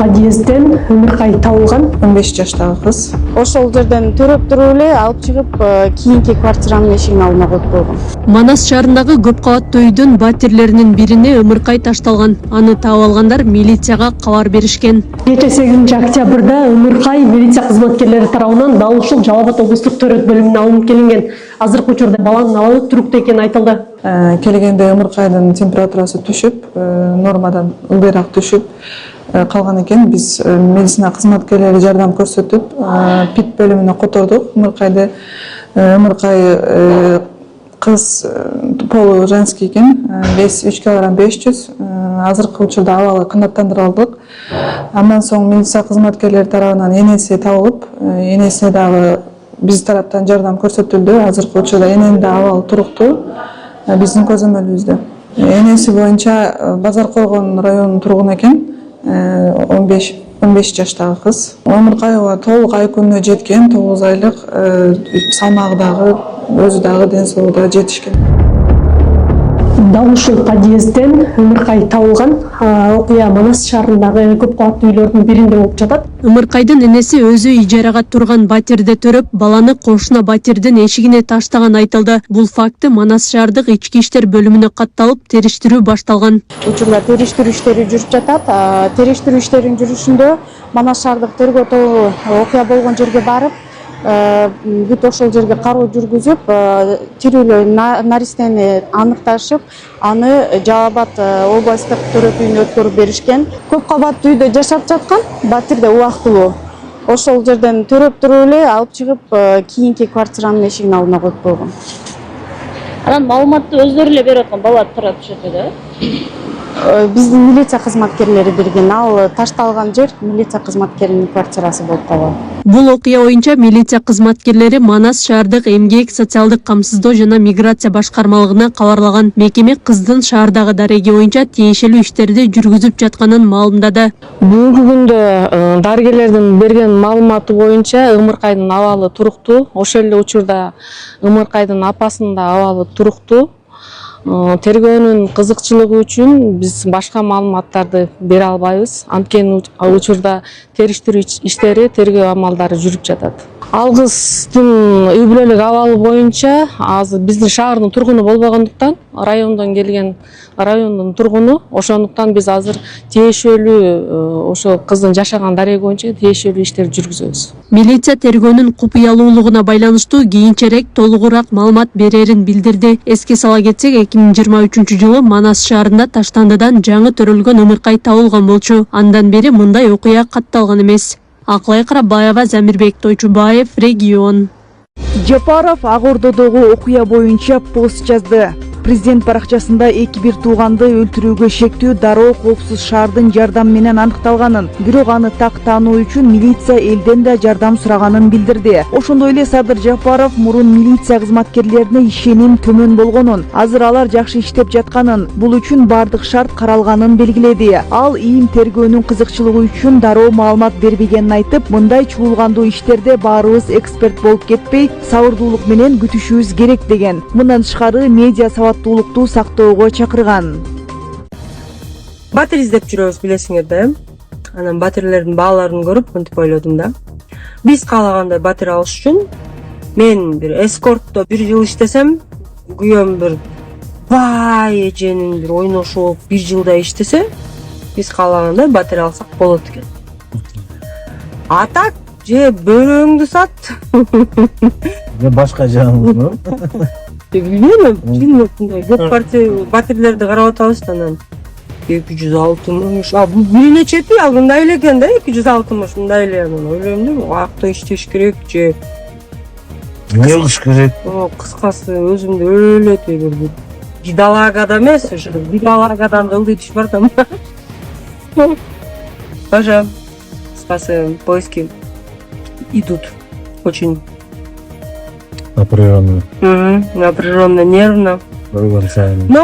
подъездден Өмүркай табылган 15 жаштагы кыз. Ошол жерден төрөп туруп эле алып чыгып кийинки квартиранын эшигин алдына коюп койгон. Манас шаарындагы көп кабаттуу үйдүн батирлеринин бирине Өмүркай ташталган. Аны таап алгандар милицияга кабар беришкен. Кечээ 8 октябрда Өмүркай милиция кызматкерлери тарабынан дал ушул Жалал Абад облустук төрөт бөлүмүнө алынып келинген. Азыркы учурда баланын абалы туруктуу экени айтылды. Келгенде Өмүркайдын температурасы түшүп, нормадан ылдыйраак түшүп калган экен. Биз медицина кызматкерлери жардам көрсөтүп, ПИТ бөлүмүнө котордук. Өмүркай кыз полу женский экен, вес 3 кг 500. Азыркы учурда абалы кымбаттандырылдык. Андан соң милиция кызматкерлери тарабынан энеси табылып, энесине дагы биз тараптан жардам көрсөтүлдү. Азыркы учурда эненин да абалы туруктуу биздин көзөмөлүбүздө. Энеси боюнча Базар Койгон районунун тургуну экен, 15 жаштагы кыз. Өмүркаева толук айкүнүнө жеткен, 9 айлык, салмагы дагы, өзү дагы ден соолугу да жетишкен. Дал ушул подъездден Өмүркай табылган. Окуя Манас шаарындагы көп кабаттуу үйлөрдүн биринде болуп жатат. Өмүркайдын энеси өзү ижарага турган батирде төрөп, баланы кошуна батирдин эшигине таштаган айтылды. Бул факты Манас шаардык ички иштер бөлүмүнө катталып, териштирүү башталган. Учурда териштирүү иштери жүрүп жатат. Териштирүү иштеринин жүрүшүндө Манас шаардык тергөө тобу окуя болгон жерге барып, бүт ошол жерге кароо жүргүзүп, тирүүлүү наристени аныкташып, аны Жалал Абад областтык төрөт үйүнө өткөрүп беришкен. Көп кабаттуу үйдө жашап жаткан, батирде убактылуу. Ошол жерден төрөп туруп эле алып чыгып, кийинки квартиранын эшигин алдына коюп койгон. Анан маалыматты өздөрү эле берип аткан, бала турат ошол жерде. Биздин милиция кызматкерлери берген, ал ташталган жер милиция кызматкеринин квартирасы болуп калган. Бул окуя боюнча милиция кызматкерлери Манас шаардык эмгек, социалдык камсыздоо жана миграция башкармалыгына кабарлаган. Мекеме кыздын шаардагы дареги боюнча тиешелүү иштерди жүргүзүп жатканын маалымдады. Бүгүнкү күндө дарыгерлердин берген маалыматы боюнча Өмүркайдын абалы туруктуу. Ошол эле учурда Өмүркайдын апасынын да абалы туруктуу. Тергөөнүн кызыкчылыгы үчүн биз башка маалыматтарды бере албайбыз. Анткени учурда териштирүү иштери, тергөө амалдары жүрүп жатат. Ал кыздын үй бүлөлүк абалы боюнча азыр биздин шаардын тургуну болбогондуктан, райондон келген райондун тургуну, ошондуктан биз азыр тиешелүү ошо кыздын жашаган дареги боюнча тиешелүү иштерди жүргүзөбүз. Милиция тергөөнүн купуялуулугуна байланыштуу кийинчерээк толугураак маалымат берерин билдирди. Эске сала кетсек, 2023 жылы Манас шаарында Таштандыдан жаңы төрөлгөн Өмүркай табылган болчу. Андан бери мындай окуя катталган эмес. Акылай Карабаева, Замирбек Тойчубаев, Регион. Жапаров Ак Ордодогу окуя боюнча пост жазды. Президент баракчасында 2-1 тууганды өлтүрүүгө шектүү дароо коопсуз шаардын жардам менен аныкталганын, бирок аны так таануу үчүн милиция элден да жардам сураганын билдирди. Ошондой эле Садыр Жапаров мурун милиция кызматкерлерине ишеним төмөн болгонун, азыр алар жакшы иштеп жатканын, бул үчүн бардык шарт каралганын белгиледи. Ал ИИМ тергөөнүн кызыкчылыгы үчүн дароо маалымат бербегенин айтып, мындай чуулгандуу иштерде баарыбыз эксперт болуп кетпей, сабырдуулук менен күтүшүбүз керек деген. Мындан тышкары медиа сабаттуулукту сактоого чакырган. Батир издеп жүрөбүз, билесиңер да. Анан батирлердин бааларын көрүп мынтип ойлодум да. Биз каалагандай батир алыш үчүн мен бир эскортто 1 жыл иштесем, күйөөм бир бай эженин бир ойношу болуп 1 жылда иштесе, биз каалагандай батир алсак болот экен. А так же бөрөңдү сат. Башка жагыңызбы? Билбейм, мындай көп партия батирлерди карап атабыз анан 260. Бул бирine чети ал мындай эле экен да, 260 мындай эле анан ойлойм да, акта иштеш керек же. Эмне кылыш керек? Кыскасы өзүмдү өлөт бир бидалаагада эмес, ошо бидалаагадан ылдый түш бар да. Ошо кыскасы поиски идут очень напряженно. Напряженно, нервно. Но